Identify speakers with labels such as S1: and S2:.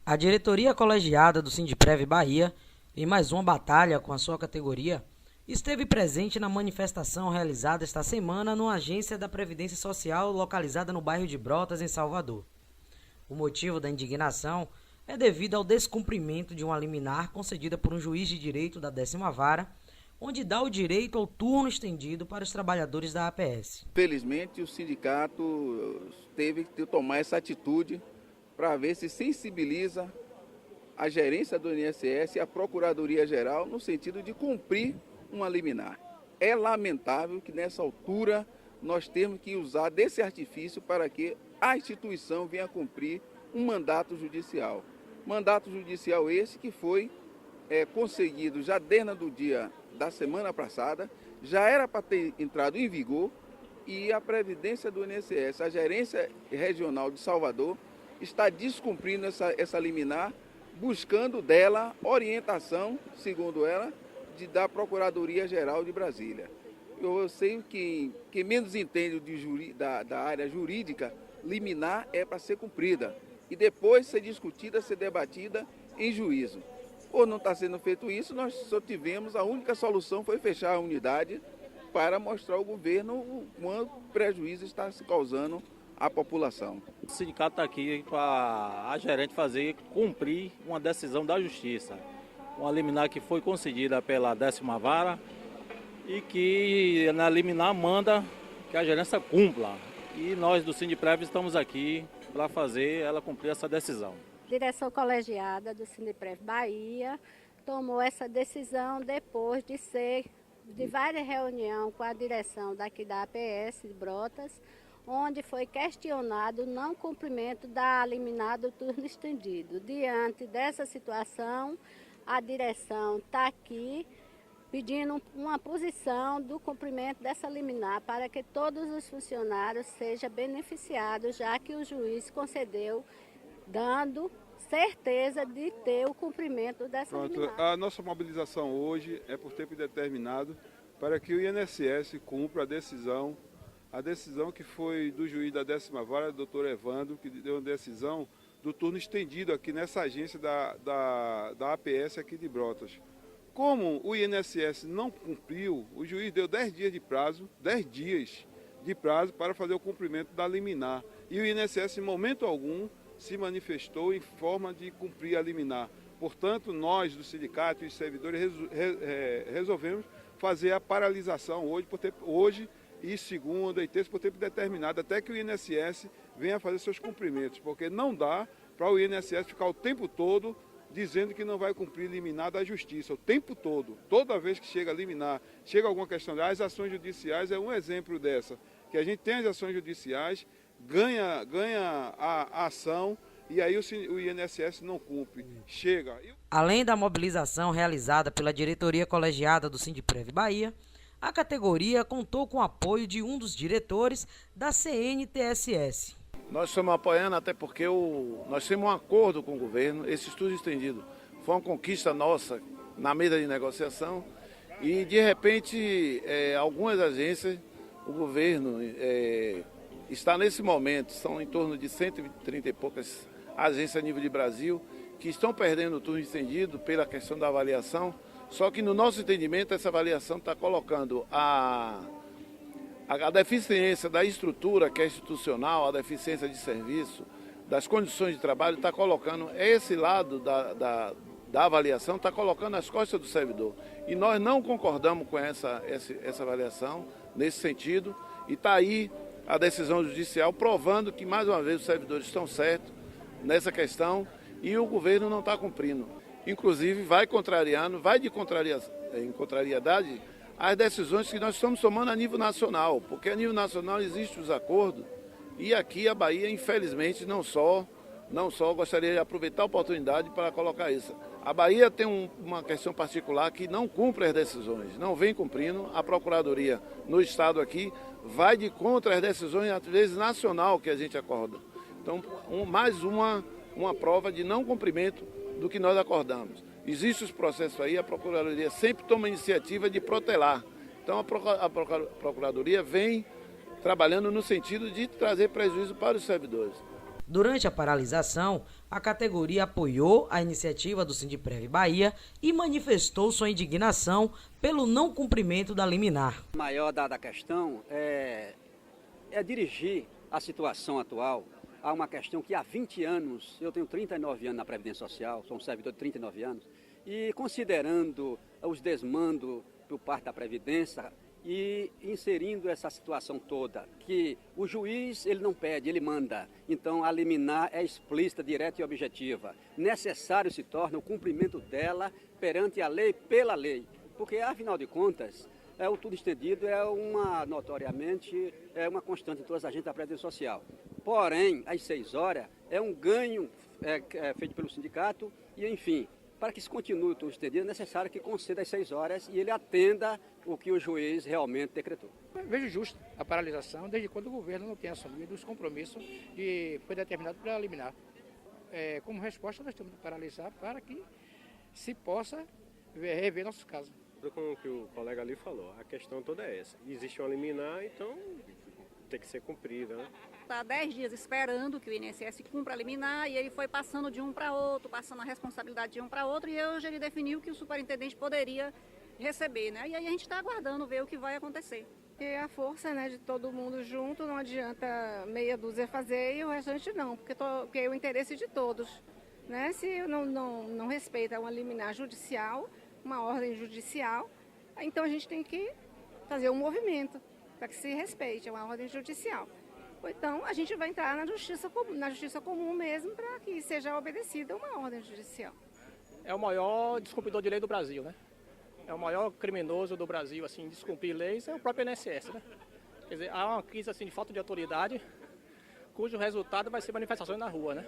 S1: A diretoria colegiada do Sindiprev Bahia, em mais uma batalha com a sua categoria, esteve presente na manifestação realizada esta semana numa agência da Previdência Social localizada no bairro de Brotas, em Salvador. O motivo da indignação é devido ao descumprimento de uma liminar concedida por um juiz de direito da 10ª Vara, onde dá o direito ao turno estendido para os trabalhadores da APS.
S2: Felizmente, o sindicato teve que tomar essa atitude para ver se sensibiliza a gerência do INSS e a Procuradoria-Geral no sentido de cumprir uma liminar. É lamentável que nessa altura nós temos que usar desse artifício para que a instituição venha cumprir um mandato judicial. Mandato judicial esse que foi conseguido já desde o dia da semana passada, já era para ter entrado em vigor e a Previdência do INSS, a Gerência Regional de Salvador, está descumprindo essa liminar, buscando dela orientação, segundo ela, da Procuradoria-Geral de Brasília. Eu sei que quem menos entende da área jurídica, liminar é para ser cumprida e depois ser discutida, ser debatida em juízo. Ou não está sendo feito isso, nós só tivemos, a única solução foi fechar a unidade para mostrar ao governo o quanto prejuízo está se causando à população.
S3: O sindicato está aqui para a gerente cumprir uma decisão da Justiça, uma liminar que foi concedida pela 10ª Vara e que na liminar manda que a gerência cumpra. E nós do Sindiprev estamos aqui para fazer ela cumprir essa decisão.
S4: A direção colegiada do Sindiprev Bahia tomou essa decisão depois de várias reuniões com a direção daqui da APS de Brotas, onde foi questionado o não cumprimento da liminar do turno estendido. Diante dessa situação, a direção está aqui pedindo uma posição do cumprimento dessa liminar para que todos os funcionários sejam beneficiados, já que o juiz concedeu, dando certeza de ter o cumprimento dessa liminar.
S5: A nossa mobilização hoje é por tempo indeterminado para que o INSS cumpra a decisão que foi do juiz da 10ª Vara, doutor Evandro, que deu uma decisão do turno estendido aqui nessa agência da APS aqui de Brotas. Como o INSS não cumpriu, o juiz deu 10 dias de prazo para fazer o cumprimento da liminar. E o INSS, em momento algum, se manifestou em forma de cumprir a liminar. Portanto, nós do sindicato e os servidores resolvemos fazer a paralisação hoje e segunda e terça por tempo determinado, até que o INSS venha fazer seus cumprimentos, porque não dá para o INSS ficar o tempo todo dizendo que não vai cumprir liminar da justiça, o tempo todo. Toda vez que chega liminar, chega alguma questão, as ações judiciais é um exemplo dessa, que a gente tem as ações judiciais, ganha a ação e aí o INSS não cumpre. Chega.
S1: Além da mobilização realizada pela diretoria colegiada do Sindiprev Bahia, a categoria contou com o apoio de um dos diretores da CNTSS.
S2: Nós estamos apoiando até porque nós temos um acordo com o governo, esse estudo estendido foi uma conquista nossa na mesa de negociação e de repente algumas agências, o governo está nesse momento, são em torno de 130 e poucas agências a nível de Brasil, que estão perdendo o turno estendido pela questão da avaliação, só que no nosso entendimento essa avaliação está colocando a deficiência da estrutura que é institucional, a deficiência de serviço, das condições de trabalho, está colocando esse lado da avaliação, está colocando nas costas do servidor. E nós não concordamos com essa avaliação nesse sentido e está aí a decisão judicial provando que, mais uma vez, os servidores estão certos nessa questão e o governo não está cumprindo. Inclusive, vai de contrariedade as decisões que nós estamos tomando a nível nacional, porque a nível nacional existem os acordos e aqui a Bahia, infelizmente, não só gostaria de aproveitar a oportunidade para colocar isso. A Bahia tem uma questão particular que não cumpre as decisões, não vem cumprindo. A Procuradoria no Estado aqui vai de contra as decisões, às vezes, nacional que a gente acorda. Então, mais uma prova de não cumprimento do que nós acordamos. Existem os processos aí, a Procuradoria sempre toma a iniciativa de protelar. Então, a Procuradoria vem trabalhando no sentido de trazer prejuízo para os servidores.
S1: Durante a paralisação, a categoria apoiou a iniciativa do Sindiprev Bahia e manifestou sua indignação pelo não cumprimento da liminar.
S6: O maior da questão é dirigir a situação atual a uma questão que há 20 anos, eu tenho 39 anos na Previdência Social, sou um servidor de 39 anos, e considerando os desmandos por parte da Previdência, e inserindo essa situação toda, que o juiz ele não pede, ele manda. Então a liminar é explícita, direta e objetiva. Necessário se torna o cumprimento dela perante a lei, pela lei. Porque, afinal de contas, o tudo estendido notoriamente, é uma constante em todas as agentes da Previdência Social. Porém, às 6 horas, é um ganho feito pelo sindicato e, enfim, para que se continue o tudo estendido, é necessário que conceda às 6 horas e ele atenda o que o juiz realmente decretou.
S7: Vejo justo a paralisação desde quando o governo não tem assumido os compromissos que foi determinado para eliminar. Como resposta, nós temos que paralisar para que se possa rever nossos casos.
S8: Com o que o colega ali falou, a questão toda é essa. Existe uma liminar, então tem que ser cumprida, né?
S9: Está há 10 dias esperando que o INSS cumpra a liminar e ele foi passando de um para outro, passando a responsabilidade de um para outro e hoje ele definiu que o superintendente poderia receber, né? E aí a gente está aguardando ver o que vai acontecer.
S10: Porque a força, né, de todo mundo junto, não adianta meia dúzia fazer e o restante não, porque é o interesse de todos, né? Se não respeita uma liminar judicial, uma ordem judicial, então a gente tem que fazer um movimento para que se respeite, é uma ordem judicial. Então a gente vai entrar na justiça comum mesmo para que seja obedecida uma ordem judicial.
S7: É o maior descumpridor de lei do Brasil, né? É o maior criminoso do Brasil, assim, descumprir leis, é o próprio INSS, né? Quer dizer, há uma crise assim, de falta de autoridade, cujo resultado vai ser manifestações na rua, né?